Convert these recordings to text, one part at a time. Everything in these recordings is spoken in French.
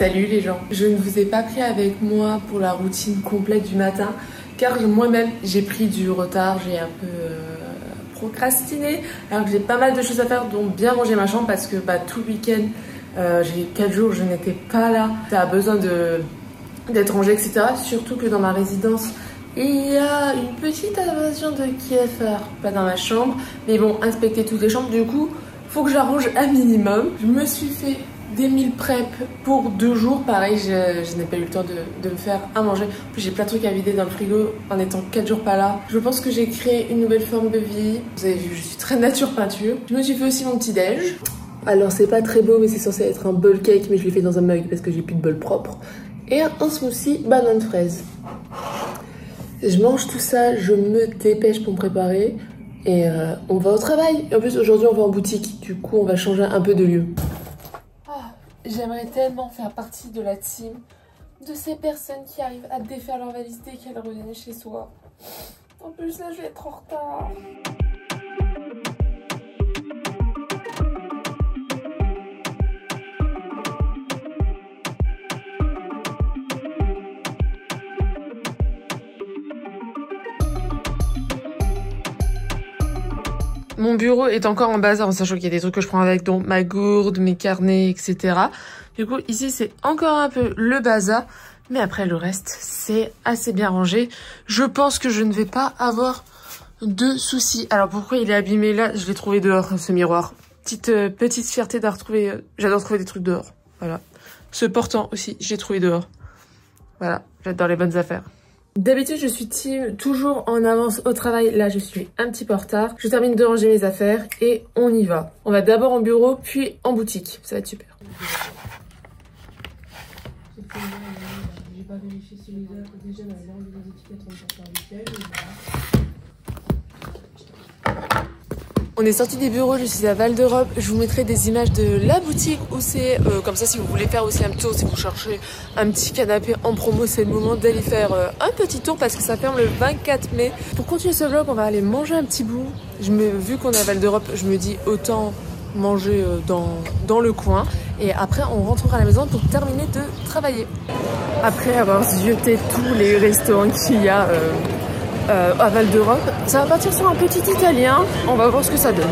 Salut les gens, je ne vous ai pas pris avec moi pour la routine complète du matin car moi-même j'ai pris du retard, j'ai un peu procrastiné alors que j'ai pas mal de choses à faire dont bien ranger ma chambre parce que tout le week-end, j'ai 4 jours je n'étais pas là, ça a besoin d'être rangé etc. Surtout que dans ma résidence il y a une petite invasion de Kiefer, pas dans ma chambre, mais bon, inspecter toutes les chambres, du coup faut que j'arrange un minimum. Je me suis fait des meal prep pour 2 jours, pareil je n'ai pas eu le temps de me faire à manger. En plus j'ai plein de trucs à vider dans le frigo en étant 4 jours pas là. Je pense que j'ai créé une nouvelle forme de vie. Vous avez vu, je suis très nature peinture. Je me suis fait aussi mon petit déj. Alors c'est pas très beau mais c'est censé être un bowl cake, mais je l'ai fait dans un mug parce que j'ai plus de bol propre. Et un smoothie banane fraise. Je mange tout ça, je me dépêche pour me préparer et on va au travail. Et en plus aujourd'hui on va en boutique, du coup on va changer un peu de lieu. J'aimerais tellement faire partie de la team de ces personnes qui arrivent à défaire leur valise dès qu'elles reviennent chez soi. En plus là je vais être en retard. Mon bureau est encore en bazar en sachant qu'il y a des trucs que je prends avec, donc ma gourde, mes carnets, etc. Du coup, ici, c'est encore un peu le bazar. Mais après, le reste, c'est assez bien rangé. Je pense que je ne vais pas avoir de soucis. Alors, pourquoi il est abîmé là? Je l'ai trouvé dehors, ce miroir. Petite fierté de retrouver... J'adore trouver des trucs dehors. Voilà. Ce portant aussi, je l'ai trouvé dehors. Voilà, j'adore les bonnes affaires. D'habitude, je suis toujours en avance au travail. Là, je suis un petit peu en retard. Je termine de ranger mes affaires et on y va. On va d'abord en bureau, puis en boutique. Ça va être super. J'ai pas vérifié celui-là. Déjà, on a enlevé les étiquettes en sortant duquel. On est sorti des bureaux, je suis à Val d'Europe. Je vous mettrai des images de la boutique où c'est. Comme ça, si vous voulez faire aussi un tour, si vous cherchez un petit canapé en promo, c'est le moment d'aller faire un petit tour parce que ça ferme le 24 mai. Pour continuer ce vlog, on va aller manger un petit bout. Vu qu'on est à Val d'Europe, je me dis autant manger dans le coin. Et après, on rentrera à la maison pour terminer de travailler. Après avoir zioté tous les restaurants qu'il y a... à Val d'Europe, ça va partir sur un petit italien, on va voir ce que ça donne.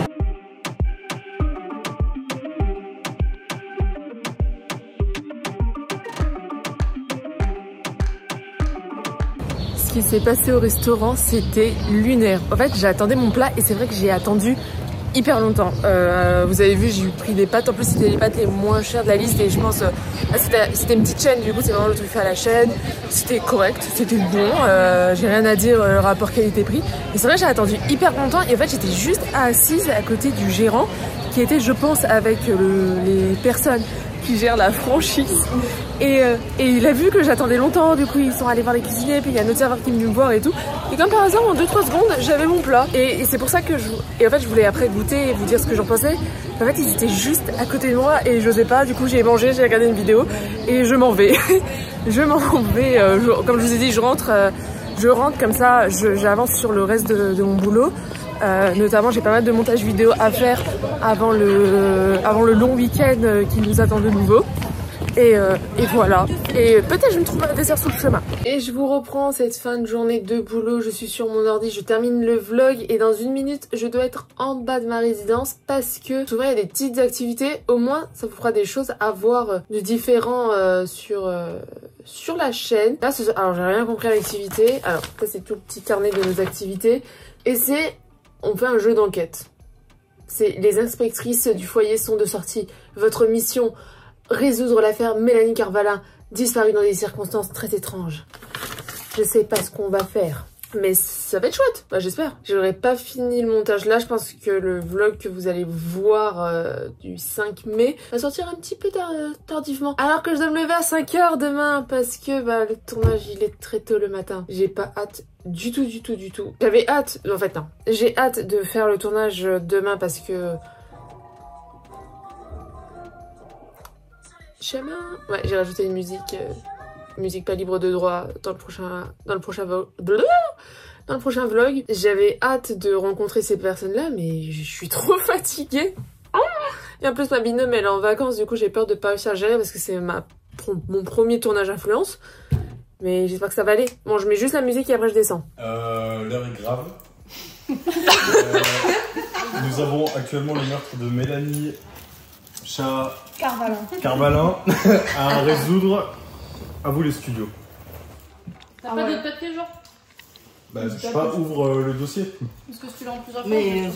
Ce qui s'est passé au restaurant, c'était lunaire. En fait, j'attendais mon plat et c'est vrai que j'ai attendu hyper longtemps. Vous avez vu, j'ai pris des pâtes. En plus, c'était les pâtes les moins chères de la liste et je pense c'était une petite chaîne. Du coup, c'est vraiment le truc fait à la chaîne. C'était correct, c'était bon. J'ai rien à dire le rapport qualité-prix. Et c'est vrai, j'ai attendu hyper longtemps et en fait, j'étais juste assise à côté du gérant qui était, je pense, avec les personnes qui gèrent la franchise. Et il a vu que j'attendais longtemps, du coup ils sont allés voir les cuisiniers, puis il y a un autre serveur qui est venu me voir et tout. Et comme par hasard, en 2-3 secondes, j'avais mon plat. Et c'est pour ça que en fait, je voulais après goûter et vous dire ce que j'en pensais. En fait, ils étaient juste à côté de moi et j'osais pas. Du coup, j'ai mangé, j'ai regardé une vidéo et je m'en vais. Je m'en vais. Comme je vous ai dit, je rentre comme ça, j'avance sur le reste de mon boulot. Notamment, j'ai pas mal de montage vidéo à faire avant le long week-end qui nous attend de nouveau. Et voilà. Et peut-être je me trouve un dessert sous le chemin. Et je vous reprends cette fin de journée de boulot. Je suis sur mon ordi, je termine le vlog et dans 1 minute, je dois être en bas de ma résidence parce que souvent il y a des petites activités. Au moins, ça vous fera des choses à voir de différents sur la chaîne. Là, alors j'ai rien compris à l'activité. Alors ça c'est tout le petit carnet de nos activités. Et on fait un jeu d'enquête. C'est les inspectrices du foyer sont de sortie. Votre mission... résoudre l'affaire Mélanie Carvalin, disparue dans des circonstances très étranges. Je sais pas ce qu'on va faire, mais ça va être chouette, j'espère. J'aurais pas fini le montage là, je pense que le vlog que vous allez voir du 5 mai va sortir un petit peu tardivement. Alors que je dois me lever à 5 h demain, parce que le tournage il est très tôt le matin. J'ai pas hâte du tout. J'avais hâte, en fait non. J'ai hâte de faire le tournage demain parce que... Chemin. Ouais, j'ai rajouté une musique pas libre de droit dans le prochain vlog. J'avais hâte de rencontrer ces personnes-là, mais je suis trop fatiguée. Et en plus, ma binôme, elle est en vacances, du coup, j'ai peur de pas réussir à gérer parce que c'est ma mon premier tournage influence. Mais j'espère que ça va aller. Bon, je mets juste la musique et après je descends. L'heure est grave. Nous avons actuellement le meurtre de Mélanie Carvalin à résoudre. À vous les studios. T'as pas d'autres papiers, genre? Bah, je sais pas, ouvre le dossier. Parce que si tu l'as en plusieurs fois. Mais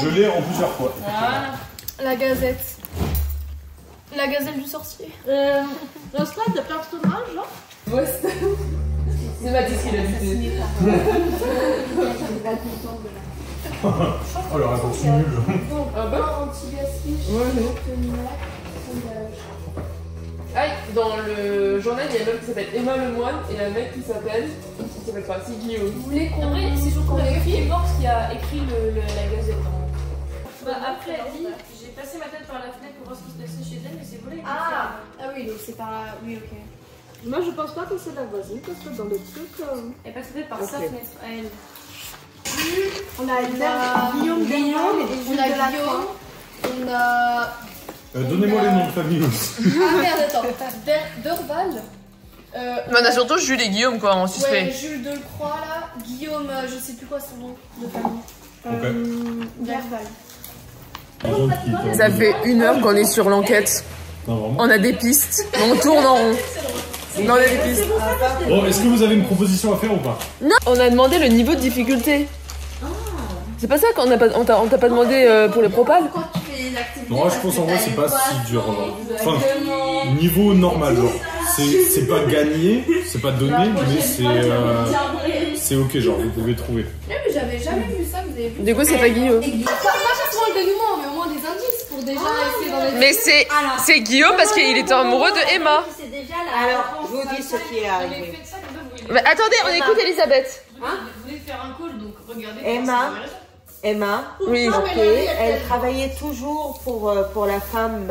Je l'ai en plusieurs fois. Voilà. La Gazette. La Gazelle du sorcier. La slide de personnage, genre? Ouais, c'est Mathis qui l'a vu. Oh, le raccourci nul. Ah bah Anti-gaspillage. Aïe, dans le journal, il y a une meuf qui s'appelle Emma Lemoine et un mec qui s'appelle pas, c'est Guillaume. Vous voulez qu'on Après, c'est surtout qu'on la meuf qui écrit est morte qui a écrit la gazette. Bah, après, elle dit, j'ai passé ma tête par la fenêtre pour voir ce qui se passait chez elle, mais c'est volé. Ah oui, donc c'est pas... Oui, ok. moi je pense pas que c'est la voisine parce que dans le truc. Elle passe peut-être par sa fenêtre à elle. On a Guillaume, on a Guillaume, on a... Donnez-moi les noms de famille aussi. Ah merde, attends, Derval. Mais on a surtout Jules et Guillaume quoi en suspect. Ouais, Jules Delcroix là, Guillaume, je sais plus quoi son nom de famille. Derval. Ça fait 1 heure qu'on est sur l'enquête. Non, vraiment. On a des pistes, mais on tourne en rond. Non, on a des pistes. Bon, est-ce que vous avez une proposition à faire ou pas? Non, on a demandé le niveau de difficulté. C'est pas ça qu'on a pas, on t'a pas demandé pour les propales. Pourquoi tu fais les activités? Non, je pense en vrai c'est pas si dur. Enfin, niveau normal, genre. C'est pas gagné, c'est pas donné, mais c'est ok, genre, vous pouvez trouver. Mais j'avais jamais vu ça, vous avez vu? Du coup, c'est pas Guillaume. Pas forcément le dénouement, mais au moins des indices pour déjà essayer dans les... Mais c'est Guillaume parce qu'il était amoureux de Emma. Alors, je vous dis ce qui est arrivé. Faites ça comme ça, vous voulez. Mais attendez, on écoute Elisabeth. Vous voulez faire un call, donc regardez. Emma, Oui. ok, elle travaillait toujours pour la femme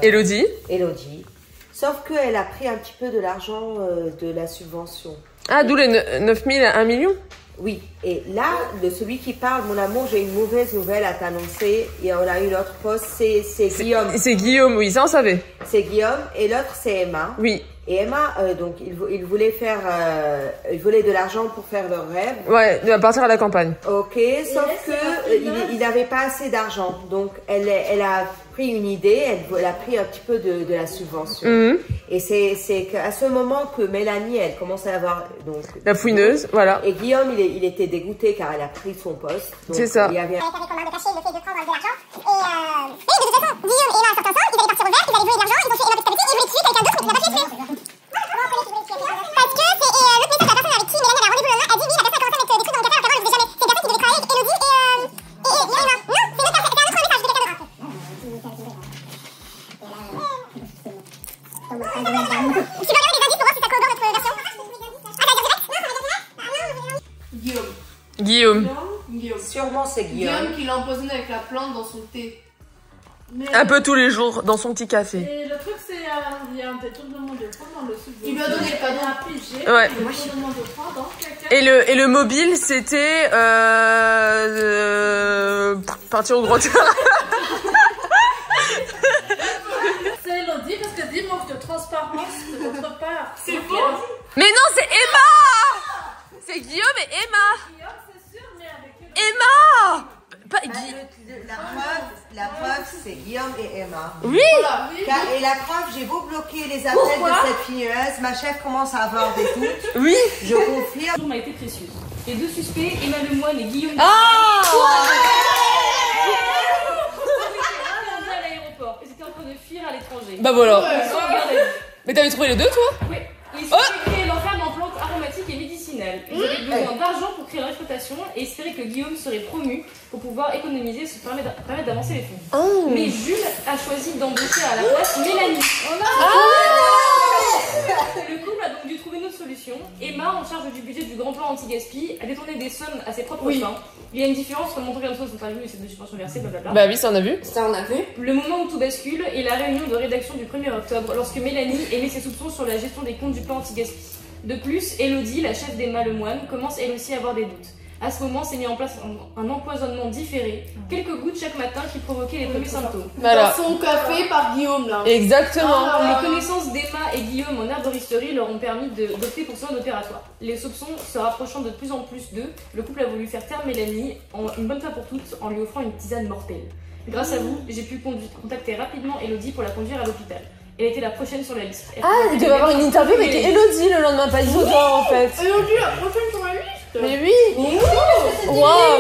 Elodie. Elodie. Sauf qu'elle a pris un petit peu de l'argent de la subvention. Ah, d'où les 9000 à 1 million. Oui, et là, celui qui parle, mon amour, j'ai une mauvaise nouvelle à t'annoncer. Et on a une autre poste, c'est Guillaume. C'est Guillaume, oui, ça on savait. C'est Guillaume, et l'autre c'est Emma. Oui. Et Emma, donc, il voulait de l'argent pour faire leur rêve. Ouais, de partir à la campagne. Ok, sauf que il n'avait pas assez d'argent. Donc, elle a pris une idée, elle a pris un petit peu de la subvention. Mhm. Et c'est qu'à ce moment que Mélanie, elle commence à avoir donc La fouineuse, voilà. et Guillaume, il était dégoûté car elle a pris son poste. C'est ça. Il y avait Avec commun de cacher le fait de prendre de l'argent. Et de toute façon, Guillaume et Emma à un certain sens, ils allaient partir au vert, ils allaient voler de l'argent, ils ont tué Emma petit à petit, ils voulaient tuer quelqu'un d'autre, mais tu n'as pas pu les tuer. Parce que c'est le PC, c'est la personne avec qui Mélanie avait rendez-vous le lendemain, a dit oui, la personne a commencé à mettre des trucs dans le café, alors qu'avant elle faisait jamais. C'est une personne qui devait travailler avec Elodie et Emma. Non, c'est un autre message de quelqu'un d'autre. Tu vas regarder des indices pour voir si ça corrobore notre version. Guillaume. sûrement c'est Guillaume. Guillaume qui l'a empoisonné avec la plante dans son thé. Un peu tous les jours dans son petit café. Et le truc, c'est il y a un des trucs de monde de froid dans le sud. Il lui a donné le cadeau. Ouais. Moi, je demande de froid dans caca. Et le mobile, c'était partir au grand terrain. C'est Elodie parce que dit manque de transparence de votre part. C'est faux. Mais non, c'est Emma. C'est Guillaume et Emma. C'est sûr, mais avec Emma. Pas La preuve, c'est Guillaume et Emma. Oui. Et la preuve, j'ai beau bloquer les appels de cette fineuse, ma chef commence à avoir des doutes. Oui. Je confirme. Le jour m'a été précieuse. Les deux suspects, Emma Lemoine et Guillaume. Ah. À l'aéroport. Ils étaient en train de fuir à l'étranger. Bah voilà. Regardez. Mais t'avais trouvé les deux, toi? Oui. Ils souhaitaient créer leur ferme en plantes aromatiques et médicinales. Ils avaient besoin d'argent pour créer leur exploitation et espéraient que Guillaume serait promu pour pouvoir économiser, se permettre d'avancer les fonds. Oh. Mais Jules a choisi d'embaucher à la place Mélanie. Le couple a donc dû trouver une autre solution. Emma, en charge du budget du grand plan anti-gaspi, a détourné des sommes à ses propres fins. Il y a une différence entre le montant de sont prévus et ces deux subventions versées, blablabla. Bah oui, ça on a vu. Ça, on a vu. Le moment où tout bascule est la réunion de rédaction du 1er octobre, lorsque Mélanie émet ses soupçons sur la gestion des comptes du plan anti-gaspi. De plus, Elodie, la chef d'Emma Lemoine, commence elle aussi à avoir des doutes. À ce moment, s'est mis en place un empoisonnement différé, quelques gouttes chaque matin qui provoquaient les premiers symptômes. Voilà. Son café par Guillaume là. Exactement. Les connaissances d'Emma et Guillaume en herboristerie leur ont permis d'opter pour soins opératoires. Les soupçons se rapprochant de plus en plus d'eux, le couple a voulu faire taire Mélanie une bonne fois pour toutes en lui offrant une tisane mortelle. Grâce à vous, j'ai pu contacter rapidement Elodie pour la conduire à l'hôpital. Elle était la prochaine sur la liste. Il devait avoir une interview avec Elodie le lendemain, pas Isoda en fait. Elodie, la prochaine sur la liste. Mais oui. Wow.